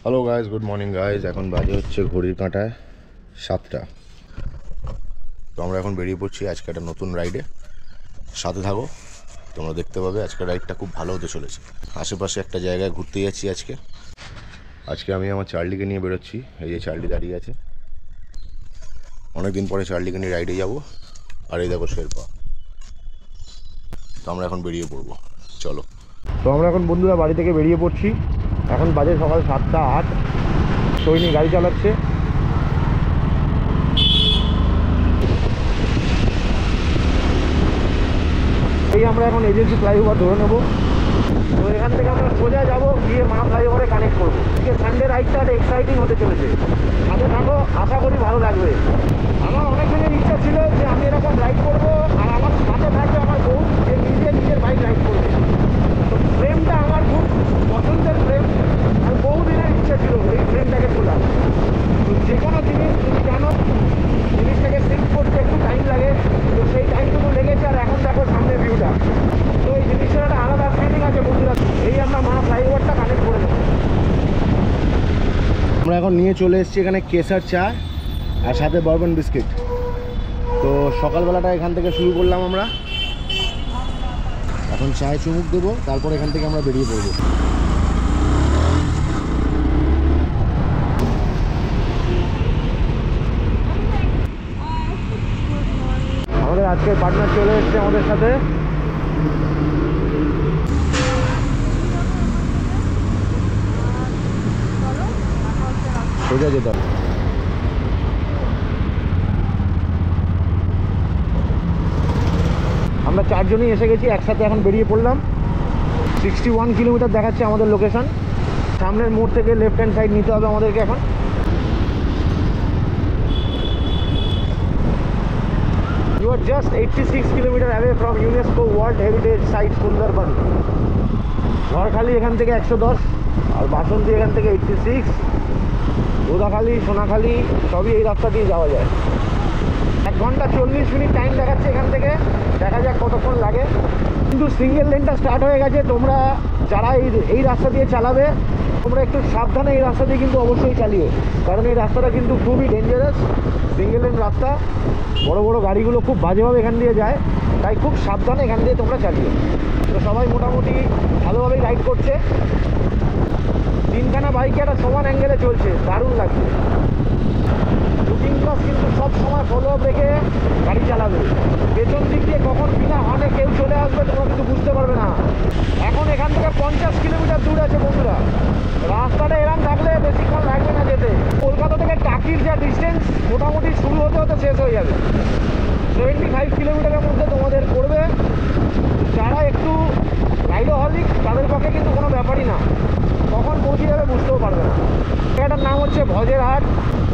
Hello guys, good morning guys. এখন বাজে হচ্ছে ঘড়ির কাঁটায় 7টা। তো আমরা এখন বেরিয়ে পড়ছি আজকে একটা নতুন রাইডে। সাথে থাকো, তোমরা দেখতে পাবে আজকের রাইডটা খুব ভালো হতে চলেছে। আশেপাশে একটা জায়গায় ঘুরতে যাচ্ছি আজকে আমি আমার চার্লিকে নিয়ে বেরোচ্ছি। এই যে চার্লি দাঁড়িয়ে আছে, অনেকদিন পরে চার্লিকে নিয়ে রাইডে যাবো। আর এই দেখো শেরপা। তো আমরা এখন বেরিয়ে পড়বো, চলো। তো আমরা এখন বন্ধুরা বাড়ি থেকে বেরিয়ে পড়ছি। এখন বাজে সকাল 7টা 8। সৈনিক গাড়ি চালাচ্ছে। এই আমরা এখন এজেন্সি ফ্লাইওভার ধরে নেবো। তো এখান থেকে আমরা সোজা যাবো, গিয়ে মা ফ্লাইওভারে কানেক্ট করবো। আজকে সানডে রাইডটা একটা এক্সাইটিং হতে চলেছে। সাথে থাকো, আশা করি ভালো লাগবে। আমার অনেক দিনের ইচ্ছা ছিল যে আমি এরকম রাইড করবো, আর আমার সাথে থাকবে আমার বউ, যে নিজের বাইক রাইড করবে। তো ফ্রেমটা আমার খুব পছন্দের ফ্রেম, আর বহুদিনের ইচ্ছা ছিল এই ফ্রেমটাকে খোলা। তো যে কোনো জিনিস তুমি জানো, জিনিসটাকে সিফট করতে একটু টাইম লাগে। তো সেই টাইমটুকু লেগেছে, আর এখন দেখো সামনের ভিউটা। তো এই জিনিসটার একটা আলাদা ফিলিং আছে বন্ধুরা। এই আমরা মা ফ্লাইওভারটা কানেক্ট করে নেব। আমরা এখন নিয়ে চলে এসেছি এখানে কেসার চা আর সাথে বরবন বিস্কিট। তো সকালবেলাটা এখান থেকে শুরু করলাম আমরা। এখন চায়ে চুমুক দেবো, তারপর এখান থেকে আমরা বেরিয়ে পড়বো। আমাদের আজকের পার্টনার চলে এসছে আমাদের সাথে। সোজা যেতে হবে। আমরা চারজনই এসে গেছি একসাথে, এখন বেরিয়ে পড়লাম। 61 কিলোমিটার দেখাচ্ছে আমাদের লোকেশন। সামনের মোড় থেকে লেফট হ্যান্ড সাইড নিতে হবে আমাদেরকে এখন। You are just 86 kilometers away from UNESCO World Heritage Site Sundarban. Jharkhali এখান থেকে 110, আর বাসন্তী এখান থেকে 86। গোদাখালি, সোনাখালি সবই এই রাস্তা দিয়ে যাওয়া যায়। 1 ঘন্টা 40 মিনিট টাইম দেখাচ্ছে এখান থেকে। দেখা যাক কতক্ষণ লাগে। কিন্তু সিঙ্গেল লেনটা স্টার্ট হয়ে গেছে। তোমরা যারা এই রাস্তা দিয়ে চালাবে, তোমরা একটু সাবধানে এই রাস্তা দিয়ে কিন্তু অবশ্যই চালিও, কারণ এই রাস্তাটা কিন্তু খুবই ডেঞ্জারাস। সিঙ্গেল লেন রাস্তা, বড় বড় গাড়িগুলো খুব বাজেভাবে এখান দিয়ে যায়, তাই খুব সাবধানে এখান দিয়ে তোমরা চালিও। তো সবাই মোটামুটি ভালোভাবেই রাইড করছে। 3খানা বাইকে একটা সমান অ্যাঙ্গেলে চলছে, দারুণ লাগছে। লুকিং গ্লাস কিন্তু সব সময় ফলো আপ রেখে গাড়ি চালাবে। পেছন দিক দিয়ে কখন বিনা হর্নে কেউ চলে আসবে তোমরা কিন্তু বুঝতে পারবে না। এখন এখান থেকে 50 কিলোমিটার দূর আছে বন্ধুরা। রাস্তাটা এরকম থাকলে বেশিক্ষণ লাগবে না যেতে। কলকাতা থেকে টাকির যা ডিস্টেন্স, মোটামুটি শুরু হতে হতে শেষ হয়ে যাবে। 75 কিলোমিটারের মধ্যে তোমাদের পড়বে। যারা একটু রাইডোহলিক তাদের পক্ষে কিন্তু কোনো ব্যাপারই না, কখন পৌঁছে যাবে বুঝতেও পারবে না। জায়গাটার নাম হচ্ছে ভজেরহাট।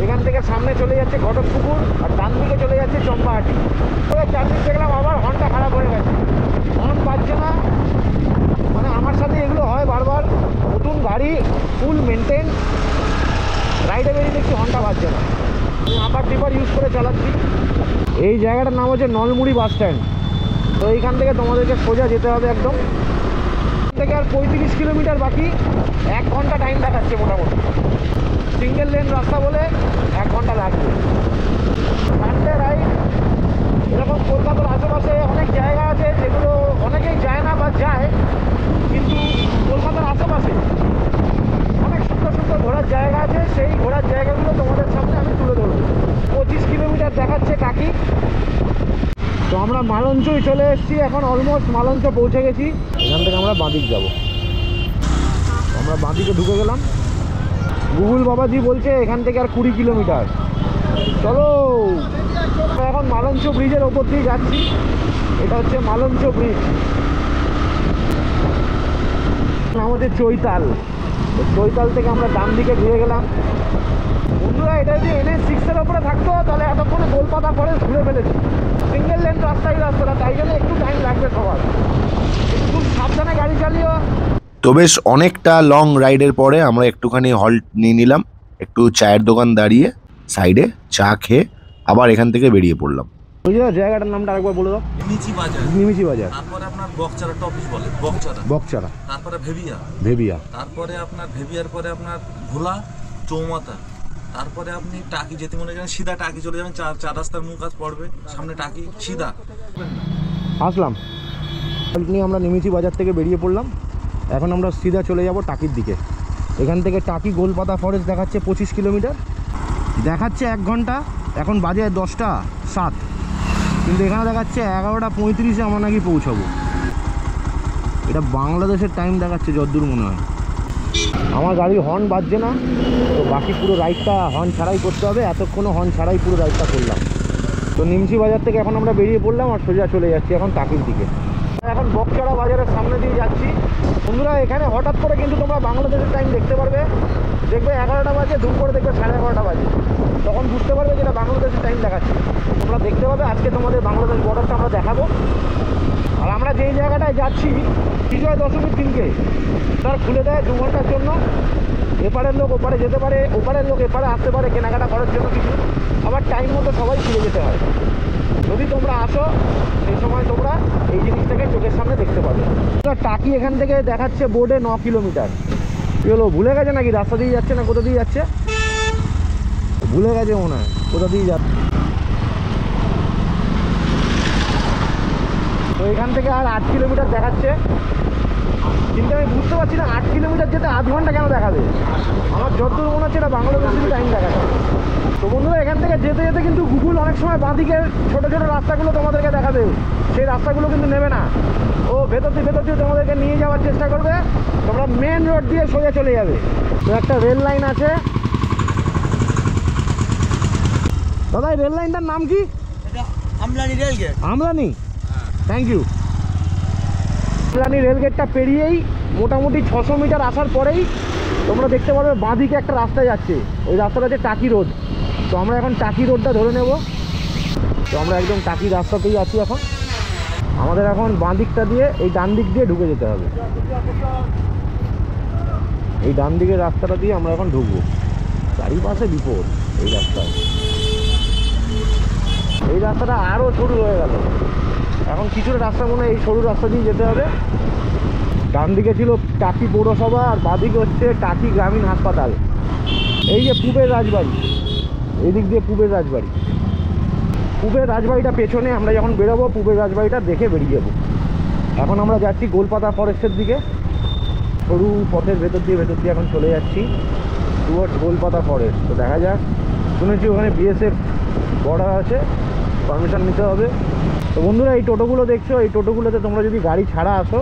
এখান থেকে সামনে চলে যাচ্ছে ঘটকপুকুর, আর ডান দিকে চলে যাচ্ছে চম্পাহাটি। চারদিক দেখলাম আবার হর্নটা খারাপ হয়ে গেছে, হর্ন বাজছে না। মানে আমার সাথে এগুলো হয় বারবার। নতুন গাড়ি, ফুল মেনটেন, রাইডে বেরিয়ে দেখছি হর্নটা বাজছে না। আমি আপার টিপার ইউজ করে চালাচ্ছি। এই জায়গাটার নাম হচ্ছে নলমুড়ি বাস স্ট্যান্ড। তো এইখান থেকে তোমাদেরকে সোজা যেতে হবে একদম। থেকে আর 35 কিলোমিটার বাকি। 1 ঘন্টা টাইম দেখাচ্ছে মোটামুটি। সিঙ্গেল লেন রাস্তা বলে 1 ঘন্টা লাগবে। সানডে রাইড এরকম কলকাতার আশেপাশে অনেক জায়গা আছে যেগুলো অনেকেই যায় না বা যায়, কিন্তু কলকাতার আশেপাশে অনেক সুন্দর সুন্দর ঘোরার জায়গা আছে। সেই ঘোরার জায়গাগুলো তোমাদের সামনে আমি তুলে ধরবো। 25 কিলোমিটার দেখাচ্ছে টাকি। তো আমরা মালঞ্চই চলে এসেছি, এখন অলমোস্ট মালঞ্চ পৌঁছে গেছি। এখান থেকে আমরা বাঁদিক যাব। আমরা বাঁদিকে ঢুকে গেলাম। গুগল বাবাজি বলছে এখান থেকে আর 20 কিলোমিটার। চলো, এখন মালঞ্চ ব্রিজের ওপর দিয়ে যাচ্ছি। এটা হচ্ছে মালঞ্চ ব্রিজ, নাম হচ্ছে চৈতাল। চৈতাল থেকে আমরা ডান দিকে ঘুরে গেলাম। বন্ধুরা, এটা যদি NH6-এর ওপরে থাকতো তাহলে এতক্ষণে গোলপাতা করে ঘুরে ফেলেছি। সিঙ্গেল লেন রাস্তায় রাস্তাটা, তাই জন্য একটু টাইম লাগবে সবার। খুব সাবধানে গাড়ি চালিও। তো বেশ অনেকটা লং রাইডের পরে আমরা একটুখানি হল্ট নিয়ে নিলাম। একটু চায়ের দোকান দাঁড়িয়ে সাইডে চা খেয়ে আবার এখান থেকে বেরিয়ে পড়লাম। ওই জায়গাটার নামটা আরেকবার বলে দাও। নিমিচি বাজার। নিমিচি বাজার। তারপরে আপনার বকচারা টপিস বলে, বকচারা। বকচারা। তারপরে ভেবিয়া। ভেবিয়া। তারপরে আপনার ভেবিয়ার পরে আপনার ভোলা চৌমাথা। তারপরে আপনি টাকি যেতে মনে করেন সিধা টাকি চলে যাবেন, চার রাস্তার মুখ কাজ পড়বে, সামনে টাকি সিধা। আসলাম নিয়ে আমরা নিমিচি বাজার থেকে বেরিয়ে পড়লাম। এখন আমরা সিধা চলে যাব টাকির দিকে। এখান থেকে টাকি গোলপাতা ফরেস্ট দেখাচ্ছে 25 কিলোমিটার, দেখাচ্ছে 1 ঘন্টা। এখন বাজে 10টা 7, কিন্তু এখানে দেখাচ্ছে 11টা 35-এ আমরা নাকি পৌঁছাবো। এটা বাংলাদেশের টাইম দেখাচ্ছে যতদূর মনে হয়। আমার গাড়ি হর্ন বাজছে না, তো বাকি পুরো রাইডটা হর্ন ছাড়াই করতে হবে। এতক্ষণও হর্ন ছাড়াই পুরো রাইডটা করলাম। তো নিমচি বাজার থেকে এখন আমরা বেরিয়ে পড়লাম আর সোজা চলে যাচ্ছি এখন টাকির দিকে। এখন বকচারা বাজারের সামনে দিয়ে যাচ্ছি। বন্ধুরা এখানে হঠাৎ করে কিন্তু তোমরা বাংলাদেশের টাইম দেখতে পারবে। দেখবে 11টা বাজে, ধূপ করে দেখবে 11:30 বাজে, তখন বুঝতে পারবে যেটা বাংলাদেশের টাইম দেখাচ্ছে। তোমরা দেখতে পাবে আজকে তোমাদের বাংলাদেশ বর্ডারটা আমরা দেখাবো। আর আমরা যেই জায়গাটায় যাচ্ছি বিজয় দশমীর দিনকে তার খুলে দেয় 2 ঘন্টার জন্য। এপারের লোক ওপারে যেতে পারে, ওপারের লোক এপারে আসতে পারে কেনাকাটা করার জন্য কিছু। আবার টাইম মতো সবাই ফিরে যেতে হয়। যদি তোমরা আসো সেই সময় তোমরা এই জিনিসটাকে চোখের সামনে দেখতে পাবে। টাকি এখান থেকে দেখাচ্ছে বোর্ডে 9 কিলোমিটার। কি হলো, ভুলে গেছে নাকি রাস্তা দিয়ে যাচ্ছে না কোথা দিয়ে যাচ্ছে? ভুলে গেছে মনে হয় কোথা দিয়ে যাচ্ছে। তো এখান থেকে আর 8 কিলোমিটার দেখাচ্ছে, কিন্তু আমি বুঝতে পারছি না 8 কিলোমিটার যেতে আধ ঘন্টা কেন দেখাবে। আমার যতদূর মনে হচ্ছে এটা বাংলাদেশের টাইম দেখাচ্ছে। তো বন্ধুরা এখান থেকে যেতে যেতে কিন্তু গুগল অনেক সময় বাঁদিকে ছোটো ছোটো রাস্তাগুলো তোমাদেরকে দেখাবে, সেই রাস্তাগুলো কিন্তু নেবে না। ও ভেতর দিয়ে তোমাদেরকে নিয়ে যাওয়ার চেষ্টা করবে। তোমরা মেন রোড দিয়ে সোজা চলে যাবে। তো একটা রেল লাইন আছে। দাদা এই রেল লাইনটার নাম কি? Amlani rail gate. Amlani, thank you. Amlani রেলগেটটা পেরিয়েই মোটামুটি 600 মিটার আসার পরেই তোমরা দেখতে পারবে বাঁদিকে একটা রাস্তা যাচ্ছে। ওই রাস্তাটা হচ্ছে টাকি রোড। তো আমরা এখন টাকি রোডটা ধরে নেব। তো আমরা একদম টাকি রাস্তাতেই আছি এখন। আমাদের এখন বাঁ দিকটা দিয়ে এই ডান দিক দিয়ে ঢুকে যেতে হবে। এই ডান দিকের রাস্তাটা দিয়ে আমরা এখন ঢুকবো। চারিপাশে বিপদ এই রাস্তায়। এই রাস্তাটা আরও সরু হয়ে গেল। এখন কিছুটা রাস্তা মনে হয় এই সরু রাস্তা দিয়ে যেতে হবে। ডান দিকে ছিল টাকি পৌরসভা আর বাঁদিকে হচ্ছে টাকি গ্রামীণ হাসপাতাল। এই যে পূবের রাজবাড়ি, এই দিক দিয়ে পূবের রাজবাড়ি। পূবের রাজবাড়িটা পেছনে, আমরা যখন বেরোবো পূবের রাজবাড়িটা দেখে বেরিয়ে যাবো। এখন আমরা যাচ্ছি গোলপাতা ফরেস্টের দিকে। সরু পথের ভেতর দিয়ে এখন চলে যাচ্ছি টুয়ার্ডস গোলপাতা ফরেস্ট। তো দেখা যাক, শুনেছি ওখানে বিএসএফ বর্ডার আছে, পারমিশন নিতে হবে। তো বন্ধুরা এই টোটোগুলো দেখছো, এই টোটোগুলোতে তোমরা যদি গাড়ি ছাড়া আসো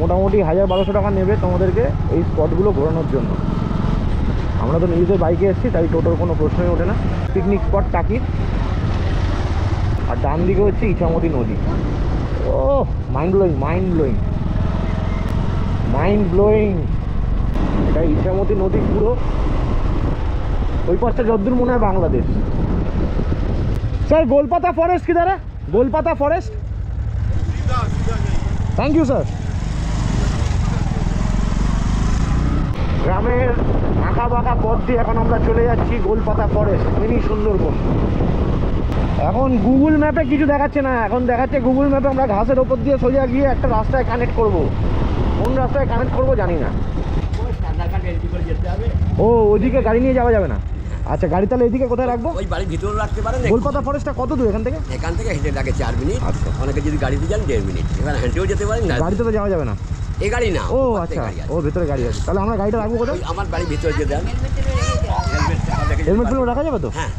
মোটামুটি 1000-1200 টাকা নেবে তোমাদেরকে এই স্পটগুলো ঘোরানোর জন্য। আমরা তো নিজেদের বাইকে এসেছি, তাই টোটোর কোনো প্রশ্নই ওঠে না। Picnic spot টাকির। আর ডান দিকে হচ্ছে ইছামতি নদী। Oh mind blowing. এটা ইছামতি নদী পুরো। ওই পাশটা যতদূর মনে হয় বাংলাদেশ। স্যার গোলপাতা ফরেস্ট কিধার है? Golpata forest. Thank you sir. গ্রামের আঁকা বাঁকা পথ দিয়ে এখন আমরা চলে যাচ্ছি গোলপাতা ফরেস্ট, মিনি সুন্দরবন। এখন গুগল ম্যাপে কিছু দেখাচ্ছে না, এখন দেখাচ্ছে গুগল ম্যাপে আমরা ঘাসের ওপর দিয়ে সোজা গিয়ে একটা রাস্তায় কানেক্ট করব। কোন রাস্তায় কানেক্ট করব জানি না। ও ওইদিকে গাড়ি নিয়ে যাওয়া যাবে না? আচ্ছা গাড়ি তাহলে এইদিকে কোথায় রাখবো? ওই বাড়ির ভিতরে রাখতে পারেন। গোলপাতা ফরেস্টটা কত দূর এখান থেকে? এখান থেকে হেঁটে লাগে 4 মিনিট। আচ্ছা। অনেকে যদি গাড়িতে যান 1.5 মিনিট। এবার হেঁটেও যেতে পারেন, গাড়িতে তো যাওয়া যাবে না। এই গাড়ি না। ও আচ্ছা, ও ভেতরে গাড়ি আছে। তাহলে আমরা গাড়িটা রাখবো কোথায়? আমার বাড়ির ভিতরে যেতে দেন। হেলমেট ফেলমেট রাখা যাবে তো? হ্যাঁ।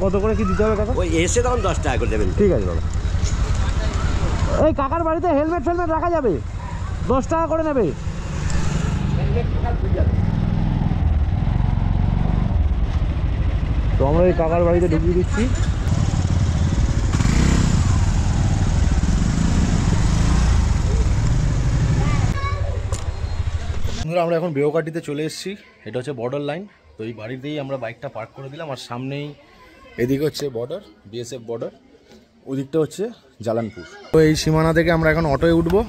কত করে কি দিতে হবে কাকা? ওই এসে তখন 10 টাকা করে দেবেন। ঠিক আছে দাদা। এই কাকার বাড়িতে হেলমেট ফেলমেট রাখা যাবে, 10 টাকা করে নেবে। তো আমরা এই কাকার বাড়িতে ঢুকিয়ে দিচ্ছি। আমরা এখন বেওকাটিতে চলে এসেছি। এটা হচ্ছে বর্ডার লাইন। তো এই বাড়িতেই আমরা বাইকটা পার্ক করে দিলাম। আর সামনেই এদিকে হচ্ছে বর্ডার, বিএসএফ বর্ডার, ওদিকটা হচ্ছে জালানপুর। তো এই সীমানা থেকে আমরা এখন অটোয় উঠবো।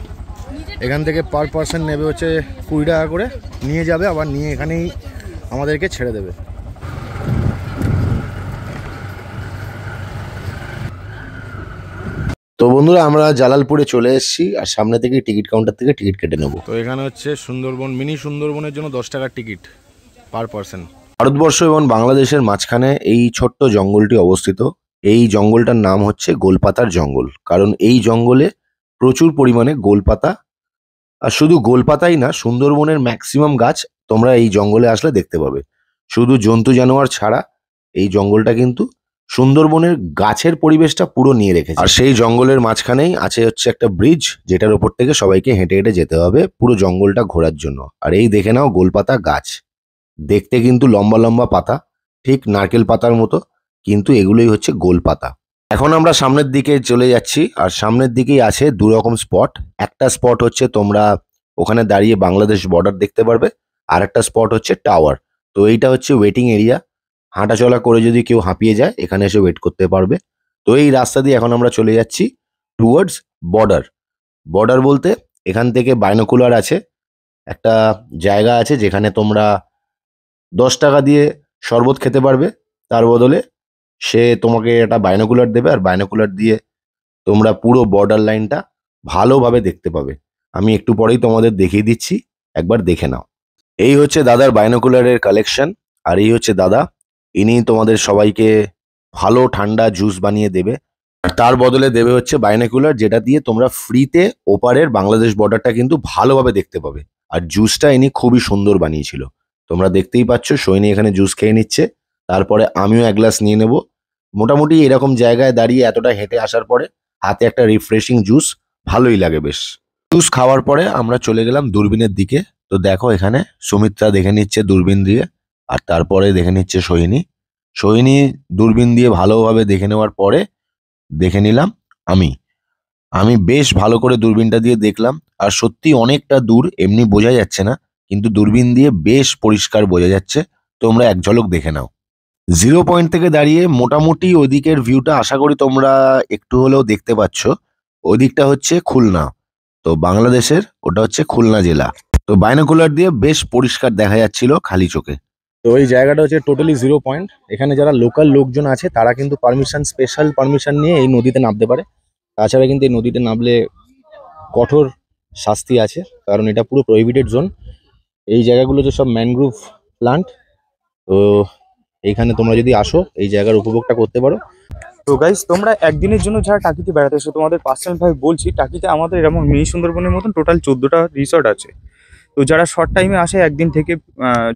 এখান থেকে পার পার্সন নেবে হচ্ছে 20 টাকা করে, নিয়ে যাবে আবার নিয়ে এখানেই আমাদেরকে ছেড়ে দেবে। তো বন্ধুরা আমরা জালালপুরে চলে এসেছি আর সামনে থেকে টিকিট কাউন্টার থেকে টিকিট কেটে নেব। তো এখানে হচ্ছে সুন্দরবন, মিনি সুন্দরবনের জন্য 10 টাকার টিকিট পার পারসন। ভারতবর্ষ এবং বাংলাদেশের মাঝখানে এই ছোট্ট জঙ্গলটি অবস্থিত। এই জঙ্গলটার নাম হচ্ছে গোলপাতার জঙ্গল, কারণ এই জঙ্গলে প্রচুর পরিমাণে গোলপাতা, আর শুধু গোলপাতাই না, সুন্দরবনের ম্যাক্সিমাম গাছ তোমরা এই জঙ্গলে আসলে দেখতে পাবে। শুধু জন্তু জানোয়ার ছাড়া এই জঙ্গলটা কিন্তু সুন্দরবনের গাছের পরিবেশটা পুরো নিয়ে রেখেছে। আর সেই জঙ্গলের মাঝখানেই আছে হচ্ছে একটা ব্রিজ, যেটার উপর থেকে সবাইকে হেঁটে হেঁটে যেতে হবে পুরো জঙ্গলটা ঘোরার জন্য। আর এই দেখে নাও গোলপাতা গাছ, দেখতে কিন্তু লম্বা লম্বা পাতা, ঠিক নারকেল পাতার মতো, কিন্তু এগুলোই হচ্ছে গোলপাতা। এখন আমরা সামনের দিকে চলে যাচ্ছি, আর সামনের দিকেই আছে দু রকম স্পট। একটা স্পট হচ্ছে তোমরা ওখানে দাঁড়িয়ে বাংলাদেশ বর্ডার দেখতে পারবে, আর একটা স্পট হচ্ছে টাওয়ার। তো এইটা হচ্ছে ওয়েটিং এরিয়া, হাঁটাচলা করে যদি কেউ হাঁপিয়ে যায় এখানে এসে ওয়েট করতে পারবে। তো এই রাস্তা দিয়ে এখন আমরা চলে যাচ্ছি টুয়ার্ডস বর্ডার। বর্ডার বলতে এখান থেকে বাইনোকুলার আছে, একটা জায়গা আছে যেখানে তোমরা 10 টাকা দিয়ে শরবত খেতে পারবে, তার বদলে সে তোমাকে একটা বাইনোকুলার দেবে, আর বাইনোকুলার দিয়ে তোমরা পুরো বর্ডার লাইনটা ভালোভাবে দেখতে পাবে। আমি একটু পরেই তোমাদের দেখিয়ে দিচ্ছি, একবার দেখে নাও। এই হচ্ছে দাদার বাইনোকুলারের কালেকশন, আর এই হচ্ছে দাদা, ইনি তোমাদের সবাইকে ভালো ঠান্ডা জুস বানিয়ে দেবে, আর তার বদলে দেবে হচ্ছে বাইনোকুলার, যেটা দিয়ে তোমরা ফ্রিতে ওপারের বাংলাদেশ বর্ডারটা কিন্তু ভালোভাবে দেখতে পাবে। আর জুসটা ইনি খুবই সুন্দর বানিয়েছিল, তোমরা দেখতেই পাচ্ছ। সৈনী এখানে জুস খেয়ে নিচ্ছে, তারপরে আমিও এক গ্লাস নিয়ে নেব। মোটামুটি এরকম জায়গায় দাঁড়িয়ে এতটা হেঁটে আসার পরে হাতে একটা রিফ্রেশিং জুস ভালোই লাগে বেশ। জুস খাওয়ার পরে আমরা চলে গেলাম দূরবীনের দিকে। তো দেখো এখানে সুমিত্রা দেখে নিচ্ছে দূরবীন দিয়ে, আর তারপরে দেখে নিচ্ছে সোহিনী। সোহিনী দূরবীন দিয়ে ভালোভাবে দেখে নেওয়ার পরে দেখে নিলাম আমি বেশ ভালো করে দূরবীনটা দিয়ে দেখলাম, আর সত্যি অনেকটা দূর, এমনি বোঝা যাচ্ছে না, কিন্তু দূরবীন দিয়ে বেশ পরিষ্কার বোঝা যাচ্ছে। তোমরা এক ঝলক দেখে নাও। 0 পয়েন্ট থেকে দাঁড়িয়ে মোটামুটি ওদিকের ভিউটা আশা করি তোমরা একটু হলেও দেখতে পাচ্ছ। ওদিকটা হচ্ছে খুলনা, তো বাংলাদেশের ওটা হচ্ছে খুলনা জেলা। তো বাইনোকুলার দিয়ে বেশ পরিষ্কার দেখা যাচ্ছিল খালি চোখে। তো এই জায়গাটা হচ্ছে টোটালি 0 পয়েন্ট। এখানে যারা লোকাল লোকজন আছে তারা কিন্তু স্পেশাল পারমিশন নিয়ে এই নদীতে নামতে পারে। তাছাড়া কিন্তু এই নদীতে নামলে কঠোর শাস্তি আছে, কারণ এটা পুরো প্রহিবিটেড জোন। এই জায়গাগুলো যে সব ম্যানগ্রোভ প্লান্ট, তো এইখানে তোমরা যদি আসো এই জায়গার উপভোগটা করতে পারো। তো গাইস, তোমরা একদিনের জন্য যারা টাকিতে বেড়াতে এসো, তোমাদের পার্সোনাল ভাবে বলছি, টাকিতে আমাদের এরকম মিনি সুন্দরবনের মতন টোটাল 14টা রিসর্ট আছে। তো যারা শর্ট টাইমে আসে একদিন থেকে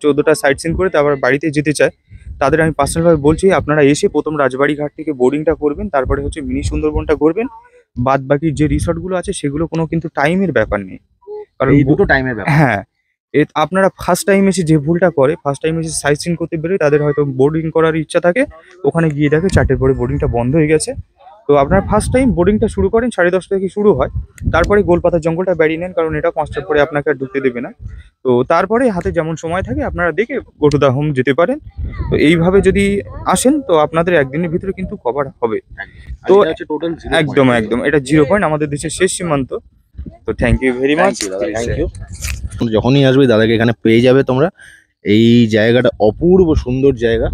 14টা সাইট সিন করে তারপর বাড়িতে যেতে চায়, তাদের আমি পার্সোনাল ভাবে বলছি আপনারা এসে প্রথম রাজবাড়ি ঘাট থেকে বোর্ডিংটা করবেন, তারপরে হচ্ছে মিনি সুন্দরবনটা ঘুরবেন। বাদ বাকি যে রিসর্টগুলো আছে সেগুলো কোনো কিন্তু টাইমের ব্যাপার নেই, কারণ এই দুটো টাইমের ব্যাপার। হ্যাঁ, আপনারা ফার্স্ট টাইম এসে যে ভুলটা করে, ফার্স্ট টাইম এসে সাইট সিন করতে বেরোয়, তাদের হয়তো বোর্ডিং করার ইচ্ছা থাকে, ওখানে গিয়ে দেখে 4টের পরে বোর্ডিংটা বন্ধ হয়ে গেছে। তো আপনারা ফার্স্ট টাইম বোর্ডিংটা শুরু করেন 10:30 থেকে শুরু হয়, তারপরে গোলপাতার জঙ্গলটা বেরিয়ে নেন, কারণ এটা 5টার পরে আপনাকে আর ঢুকতে দেবে না। তো তারপরে হাতে যেমন সময় থাকে আপনারা দেখে গো টু দা হোম যেতে পারেন। তো এইভাবে যদি আসেন তো আপনাদের একদিনের ভিতরে কিন্তু কভার হবে। তো টোটাল একদম একদম এটা 0 পয়েন্ট, আমাদের দেশের শেষ সীমান্ত। তো thank you very much. Thank you. যখনই আসবে দাদাকে এখানে পেয়ে যাবে তোমরা। এই জায়গাটা অপূর্ব সুন্দর জায়গা,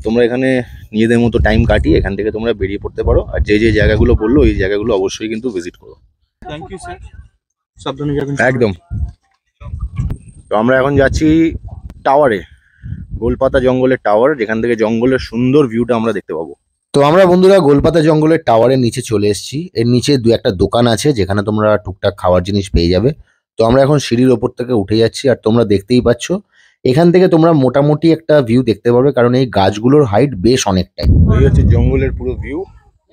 তোমরা এখানে নিজেদের মতো টাইম কাটিয়ে এখান থেকে তোমরা বেরিয়ে পড়তে পারো। আর যে যে জায়গাগুলো বললো এই জায়গাগুলো অবশ্যই কিন্তু ভিজিট করো। থ্যাংক ইউ স্যার, সাবধানে যাবেন। একদম। তো আমরা এখন যাচ্ছি টাওয়ারে, গোলপাতা জঙ্গলের টাওয়ার, যেখান থেকে জঙ্গলের সুন্দর ভিউটা আমরা দেখতে পাবো। তো আমরা বন্ধুরা গোলপাতা জঙ্গলের টাওয়ারের নিচে চলে এসেছি। এর নিচে 2-1টা দোকান আছে যেখানে তোমরা টুকটাক খাওয়ার জিনিস পেয়ে যাবে। তো আমরা এখন সিঁড়ির ওপর থেকে উঠে যাচ্ছি, আর তোমরা দেখতেই পাচ্ছ এখান থেকে তোমরা মোটামুটি একটা ভিউ দেখতে পারবে, কারণ এই গাছগুলোর হাইট বেশ অনেকটাই। এই হচ্ছে জঙ্গলের পুরো ভিউ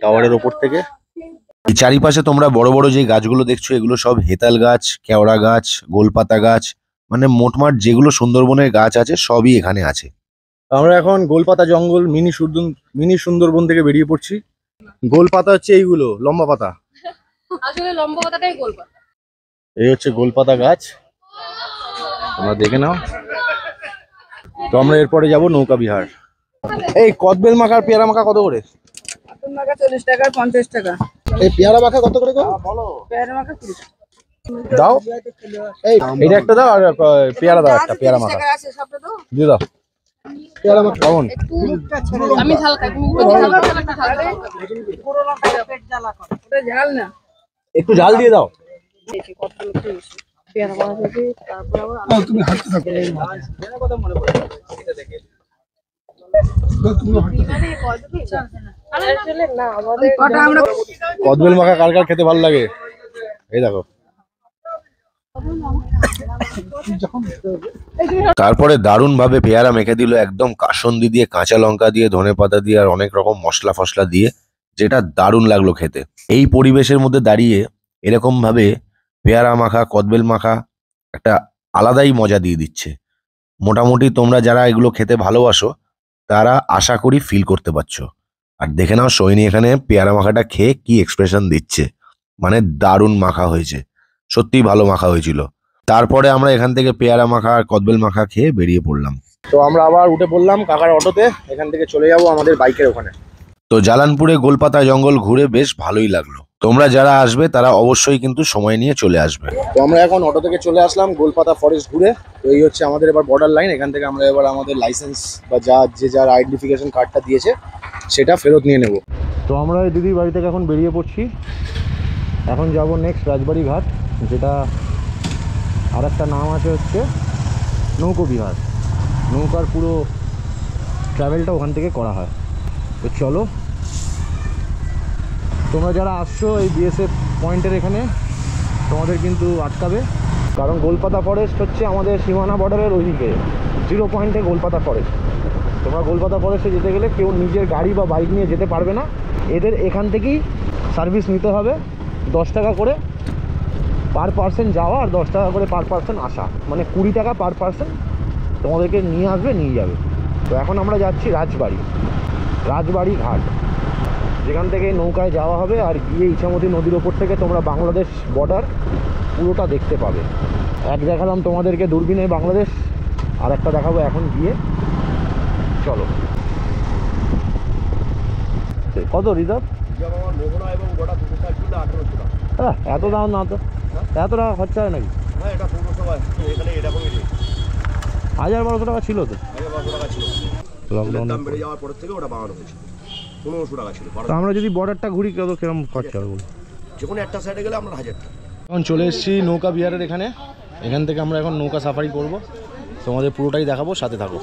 টাওয়ারের ওপর থেকে। এই চারিপাশে তোমরা বড় বড় যে গাছগুলো দেখছো এগুলো সব হেতাল গাছ, কেওড়া গাছ, গোলপাতা গাছ, মানে মোটমাট যেগুলো সুন্দরবনের গাছ আছে সবই এখানে আছে। আমরা এখন গোলপাতা জঙ্গল মিনি সুন্দরবন থেকে বেরিয়ে পড়ছি। গোলপাতা হচ্ছে এইগুলো লম্বা পাতা, আসলে লম্বা কথাটাই গোলপাতা। এই হচ্ছে গোলপাতা গাছ, তোমরা দেখে নাও। তো আমরা এরপরে যাব নৌকা বিহার। এই কদবেল মাখা আর পেয়ারা মাখা কত করে? আতন মাখা 40 টাকা আর 50 টাকা। এই পেয়ারা মাখা কত করে গো? পেয়ারা মাখা 30 টাকা। দাও, এই এটা একটা দাও, আর পেয়ারা দাও একটা, পেয়ারা মাখা আছে সবটা দাও। দিয়ে দাও। কেমন? একটু আমি ঝাল খাই, তুমি যদি ঝাল খাও তাহলে একটু ঝাল দাও। ওটা ঝাল না। একটু ঝাল দিয়ে দাও। কতগুলো একটু বেশি। পেয়ারা মাছ আছে, তারপর আবার আলু। তুমি হাঁটতে থাকো। আসলে না, আমাদের কটা আমরা কদবেল মাখা কার কার খেতে ভালো লাগে? এই দেখো। তারপরে দারুণভাবে পেয়ারা মেখে দিল একদম কাসন্দি দিয়ে, কাঁচা লঙ্কা দিয়ে, ধনেপাতা দিয়ে আর অনেক রকম মশলা ফসলা দিয়ে, যেটা দারুণ লাগলো খেতে। এই পরিবেশের মধ্যে দাঁড়িয়ে এরকম ভাবে পেয়ারা মাখা, কদবেল মাখা একটা আলাদাই মজা দিয়ে দিচ্ছে। মোটামুটি তোমরা যারা এগুলো খেতে ভালোবাসো তারা আশা করি ফিল করতে পারছো। আর দেখে নাও সোহিনী এখানে পেয়ারা মাখাটা খেয়ে কি এক্সপ্রেশন দিচ্ছে, মানে দারুণ মাখা হয়েছে, সত্যিই ভালো মাখা হয়েছিল। তারপরে আমরা এখান থেকে পেয়ারা মাখা আর কদবেল মাখা খেয়ে বেরিয়ে পড়লাম। তো আমরা আবার উঠে পড়লাম কাকার অটোতে, এখান থেকে চলে যাব আমাদের বাইকের ওখানে। তো জালানপুরে গোলপাতা জঙ্গল ঘুরে বেশ ভালোই লাগলো। তোমরা যারা আসবে তারা অবশ্যই কিন্তু সময় নিয়ে চলে আসবে। তো আমরা এখন অটো থেকে চলে আসলাম গোলপাতা ফরেস্ট ঘুরে। তো এই হচ্ছে আমাদের এবার বর্ডার লাইন। এখান থেকে আমরা এবার আমাদের লাইসেন্স বা যার আইডেন্টিফিকেশন কার্ডটা দিয়েছে সেটা ফেরত নিয়ে নেব। তো আমরা এই দিদির বাড়ি থেকে এখন বেরিয়ে পড়ছি। এখন যাব নেক্সট রাজবাড়ি ঘাট, যেটা আর একটা নাম আছে হচ্ছে নৌকো বিহার। নৌকার পুরো ট্রাভেলটা ওখান থেকে করা হয়। তো চলো, তোমরা যারা আসছো এই বিএসএফ পয়েন্টের এখানে তোমাদের কিন্তু আটকাবে, কারণ গোলপাতা ফরেস্ট হচ্ছে আমাদের সীমানা বর্ডারের ওইদিকে 0 পয়েন্টে গোলপাতা ফরেস্ট। তোমরা গোলপাতা ফরেস্টে যেতে গেলে কেউ নিজের গাড়ি বা বাইক নিয়ে যেতে পারবে না। এদের এখান থেকেই সার্ভিস নিতে হবে, 10 টাকা করে পার পার্সন যাওয়া আর 10 টাকা করে পার পার্সন আসা, মানে 20 টাকা পার পার্সন তোমাদেরকে নিয়ে আসবে, নিয়ে যাবে। তো এখন আমরা যাচ্ছি রাজবাড়ি ঘাট, যেখান থেকে নৌকায় যাওয়া হবে আর গিয়ে ইছামতি নদীর ওপর থেকে তোমরা বাংলাদেশ বর্ডার পুরোটা দেখতে পাবে। এক দেখালাম তোমাদেরকে দূরবীনে বাংলাদেশ, আর একটা দেখাবো এখন গিয়ে। চলো। কত রিজার্ভ? হ্যাঁ, এত দাম না তো, এত টাকা খরচা হয় নাকি? 1000-1200 টাকা ছিল তো লকডাউন। তো আমরা যদি বর্ডারটা ঘুরি কত কিরকম খরচা হবে? যে কোনো একটা সাইডে গেলে আমরা 1000 টাকা। এখন চলে এসেছি নৌকা বিহারের এখানে। এখান থেকে আমরা এখন নৌকা সাফারি করব, তোমাদের পুরোটাই দেখাবো, সাথে থাকো।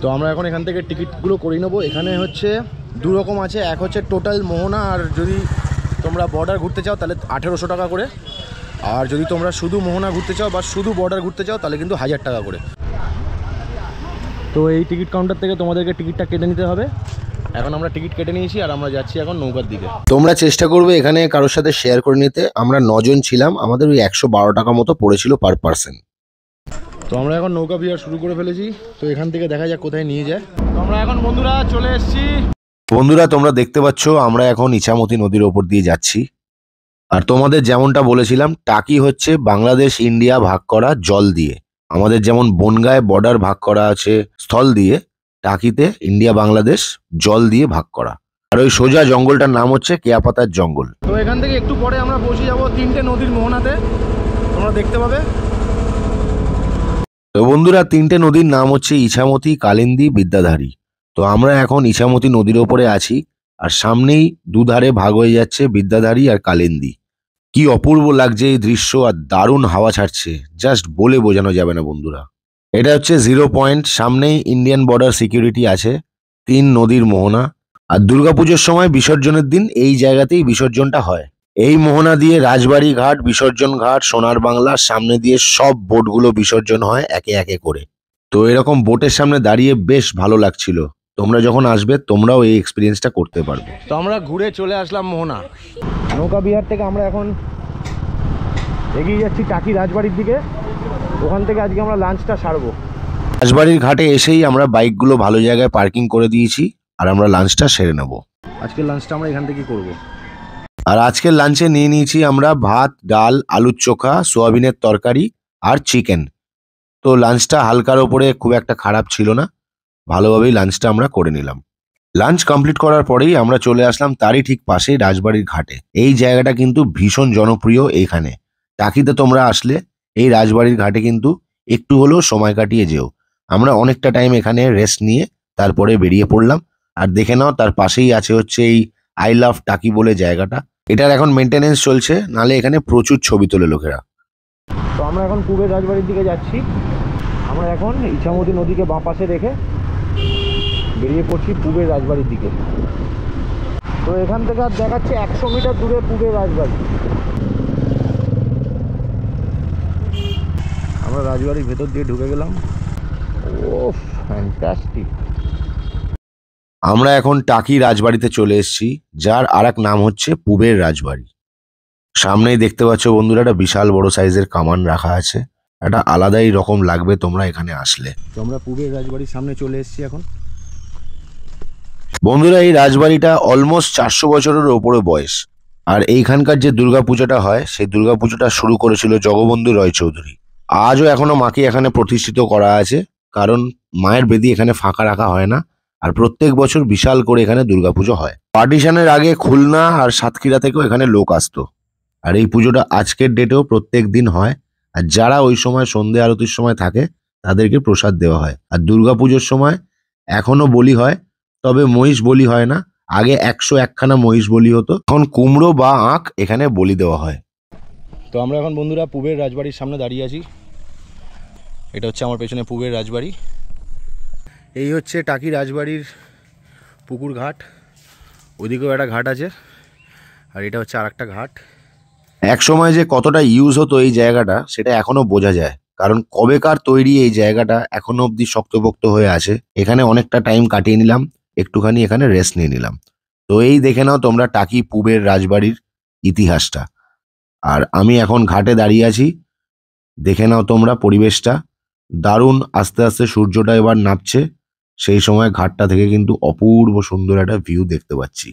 তো আমরা এখন এখান থেকে টিকিটগুলো করে নেবো। এখানে হচ্ছে 2 রকম আছে, এক হচ্ছে টোটাল মোহনা, আর যদি তোমরা বর্ডার ঘুরতে চাও তাহলে 1800 টাকা করে, আর যদি তোমরা শুধু মোহনা ঘুরতে চাও বা শুধু বর্ডার ঘুরতে চাও তাহলে কিন্তু 1000 টাকা করে। তো এই টিকিট কাউন্টার থেকে তোমাদেরকে টিকিটটা কেটে নিতে হবে। এখন আমরা টিকিট কেটে নিয়েছি আর আমরা যাচ্ছি এখন নৌকার দিকে। তোমরা চেষ্টা করবে এখানে কারোর সাথে শেয়ার করে নিতে। আমরা 9 জন ছিলাম, আমাদের ওই 112 টাকা মতো পড়েছিল পার পার্সন। তো আমরা এখন নৌকা বিহার শুরু করে ফেলেছি। তো এখান থেকে দেখা যাক কোথায় নিয়ে যায়। তো আমরা এখন বন্ধুরা চলে এসেছি। বন্ধুরা তোমরা দেখতে পাচ্ছ আমরা এখন ইছামতি নদীর ওপর দিয়ে যাচ্ছি। আর তোমাদের যেমনটা বলেছিলাম, টাকি হচ্ছে বাংলাদেশ ইন্ডিয়া ভাগ করা জল দিয়ে। আমাদের যেমন বনগাঁয় বর্ডার ভাগ করা আছে স্থল দিয়ে, টাকিতে ইন্ডিয়া বাংলাদেশ জল দিয়ে ভাগ করা। আর ওই সোজা জঙ্গলটার নাম হচ্ছে কেয়াপাতার জঙ্গল। তো এখান থেকে একটু পরে আমরা পৌঁছে যাব 3টে নদীর মোহনাতে, তোমরা দেখতে পাবে। তো বন্ধুরা 3টে নদীর নাম হচ্ছে ইছামতি, কালিন্দী, বিদ্যাধারী। তো আমরা এখন ইছামতি নদীর ওপরে আছি, আর সামনেই দুধারে ভাগ হয়ে যাচ্ছে বিদ্যাধারী আর কালিন্দী। কি অপূর্ব লাগছে এই দৃশ্য, আর দারুণ হাওয়া ছাড়ছে, জাস্ট বলে বোঝানো যাবে না বন্ধুরা। এটা হচ্ছে 0 পয়েন্ট, সামনেই ইন্ডিয়ান বর্ডার সিকিউরিটি আছে, 3 নদীর মোহনা। আর দুর্গাপুজোর সময় বিসর্জনের দিন এই জায়গাতেই বিসর্জনটা হয়। এই মোহনা দিয়ে রাজবাড়ি ঘাট, বিসর্জন ঘাট, সোনার বাংলার সামনে দিয়ে সব বোটগুলো বিসর্জন হয় একে একে করে। তো এরকম বোটের সামনে দাঁড়িয়ে বেশ ভালো লাগছিল। তোমরা যখন আসবে তোমরাও এই এক্সপিরিয়েন্সটা করতে পারবে। তো আমরা ঘুরে চলে আসলাম মোহনা। নৌকা বিহার থেকে আমরা এখন এগিয়ে যাচ্ছি টাকি রাজবাড়ির দিকে। ওখান থেকে আজকে আমরা লাঞ্চটা সারবো। রাজবাড়ির ঘাটে এসেই আমরা বাইকগুলো ভালো জায়গায় পার্কিং করে দিয়েছি, আর আমরা লাঞ্চটা সেরে নেব। আজকের লাঞ্চটা আমরা এখান থেকেই করবো। আর আজকের লাঞ্চে নিয়ে নিয়েছি আমরা ভাত, ডাল, আলুর চোখা, সোয়াবিনের তরকারি আর চিকেন। তো লাঞ্চটা হালকার ওপরে খুব একটা খারাপ ছিল না, ভালোভাবেই লাঞ্চটা আমরা করে নিলাম। লাঞ্চ কমপ্লিট করার পরেই আমরা চলে আসলাম তারই ঠিক পাশেই রাজবাড়ির ঘাটে। এই জায়গাটা কিন্তু ভীষণ জনপ্রিয় এইখানে। টাকিতে তোমরা আসলে এই রাজবাড়ির ঘাটে কিন্তু একটু হলেও সময় কাটিয়ে যেও, আমরা অনেকটা টাইম এখানে রেস্ট নিয়ে তারপরে বেরিয়ে পড়লাম। আর দেখে নাও তার পাশেই আছে হচ্ছে এই আই লাভ টাকি বলে জায়গাটা। এটার এখন মেনটেনেন্স চলছে, নালে এখানে প্রচুর ছবি তোলে লোকেরা। তো আমরা এখন পূবের রাজবাড়ির দিকে যাচ্ছি। আমরা এখন ইছামতি নদীকে বাঁ পাশে রেখে বেরিয়ে পড়ছি পূবের রাজবাড়ির দিকে। তো এখান থেকে আর দেখাচ্ছে 100 মিটার দূরে পূবের রাজবাড়ি। আমরা রাজবাড়ির ভেতর দিয়ে ঢুকে গেলাম। ও ফ্যান্টাস্টিক। আমরা এখন টাকি রাজবাড়িতে চলে এসেছি, যার আর এক নাম হচ্ছে পূবের রাজবাড়ি। সামনেই দেখতে পাচ্ছ বন্ধুরা একটা বিশাল বড় সাইজের কামান রাখা আছে। একটা আলাদাই রকম লাগবে তোমরা এখানে আসলে। তো আমরা পূবের রাজবাড়ির সামনে চলে এসেছি এখন। বন্ধুরা এই রাজবাড়িটা অলমোস্ট 400 বছরের ওপরে বয়স। আর এইখানকার যে দুর্গাপুজোটা হয় সেই দুর্গাপুজোটা শুরু করেছিল জগবন্ধু রায়চৌধুরী। আজও এখনো মাকে এখানে প্রতিষ্ঠিত করা আছে, কারণ মায়ের বেদি এখানে ফাঁকা রাখা হয় না। আর প্রত্যেক বছর বিশাল করে এখানে দুর্গাপুজো হয়। পার্টিশনের আগে খুলনা আর সাতক্ষীরা থেকেও এখানে লোক আসতো। আর এই পুজোটা আজকের ডেটেও প্রত্যেক দিন হয়। আর যারা ওই সময় সন্ধে আরতির সময় থাকে তাদেরকে প্রসাদ দেওয়া হয়। আর দুর্গাপুজোর সময় এখনো বলি হয়, তবে মহিষ বলি হয় না। আগে 101খানা মহিষ বলি হতো, এখন কুমড়ো বা আখ এখানে বলি দেওয়া হয়। তো আমরা এখন বন্ধুরা পূবের রাজবাড়ির সামনে দাঁড়িয়ে আছি। এটা হচ্ছে আমার পেছনে পূবের রাজবাড়ি। এই হচ্ছে টাকি রাজবাড়ির পুকুর ঘাট। ওদিকেও একটা ঘাট আছে, আর এটা হচ্ছে আর একটা ঘাট। এক সময় যে কতটা ইউজ হতো এই জায়গাটা সেটা এখনো বোঝা যায়, কারণ কবেকার তৈরি এই জায়গাটা এখনো অবধি শক্তপোক্ত হয়ে আছে। এখানে অনেকটা টাইম কাটিয়ে নিলাম, একটুখানি এখানে রেস্ট নিয়ে নিলাম। তো এই দেখে নাও তোমরা টাকি পূবের রাজবাড়ির ইতিহাসটা। আর আমি এখন ঘাটে দাঁড়িয়ে আছি, দেখে নাও তোমরা পরিবেশটা দারুণ। আস্তে আস্তে সূর্যটা এবার নামছে, সেই সময় ঘাটটা থেকে কিন্তু অপূর্ব সুন্দর একটা ভিউ দেখতে পাচ্ছি।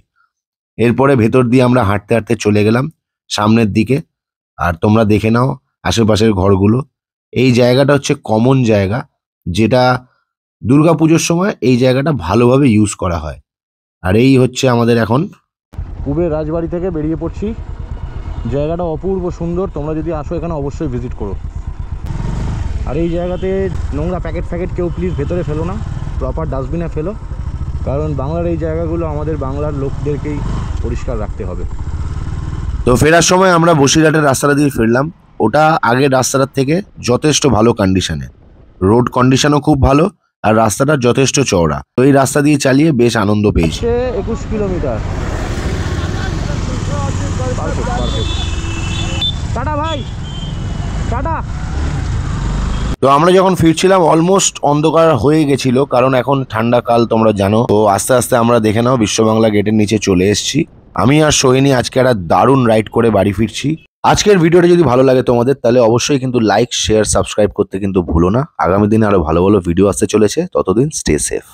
এরপরে ভেতর দিয়ে আমরা হাঁটতে হাঁটতে চলে গেলাম সামনের দিকে। আর তোমরা দেখে নাও আশেপাশের ঘরগুলো। এই জায়গাটা হচ্ছে কমন জায়গা, যেটা দুর্গাপুজোর সময় এই জায়গাটা ভালোভাবে ইউজ করা হয়। আর এই হচ্ছে আমাদের এখন পূবের রাজবাড়ি থেকে বেরিয়ে পড়ছি। জায়গাটা অপূর্ব সুন্দর, তোমরা যদি আসো এখানে অবশ্যই ভিজিট করো। আর এই জায়গাতে নোংরা প্যাকেট কেউ প্লিজ ভেতরে ফেলো না, প্রপার ডাস্টবিনে ফেলো, কারণ বাংলার এই জায়গাগুলো আমাদের বাংলার লোকদেরকেই পরিষ্কার রাখতে হবে। তো ফেরার সময় আমরা বসিরহাটের রাস্তাটা দিয়ে ফিরলাম। ওটা আগের রাস্তাটার থেকে যথেষ্ট ভালো কন্ডিশনে, রোড কন্ডিশনও খুব ভালো, আর রাস্তাটা যথেষ্ট চওড়া। তো এই রাস্তা দিয়ে চালিয়ে বেশ আনন্দ পেয়েছি। 21 কিলোমিটার। টাটা ভাই, টাটা। তো আমরা যখন ফিরছিলাম অলমোস্ট অন্ধকার হয়ে গেছিল, কারণ এখন ঠান্ডা কাল তোমরা জানো। তো আস্তে আস্তে আমরা দেখে নাও বিশ্ববাংলা গেটের নিচে চলে এসেছি। আমি আর সোহিনী আজকে একটা দারুণ রাইড করে বাড়ি ফিরছি। আজকের ভিডিওটা যদি ভালো লাগে তোমাদের, তাহলে অবশ্যই কিন্তু লাইক, শেয়ার, সাবস্ক্রাইব করতে কিন্তু ভুলো না। আগামী দিনে আরো ভালো ভালো ভিডিও আসতে চলেছে, ততদিন স্টে সেফ।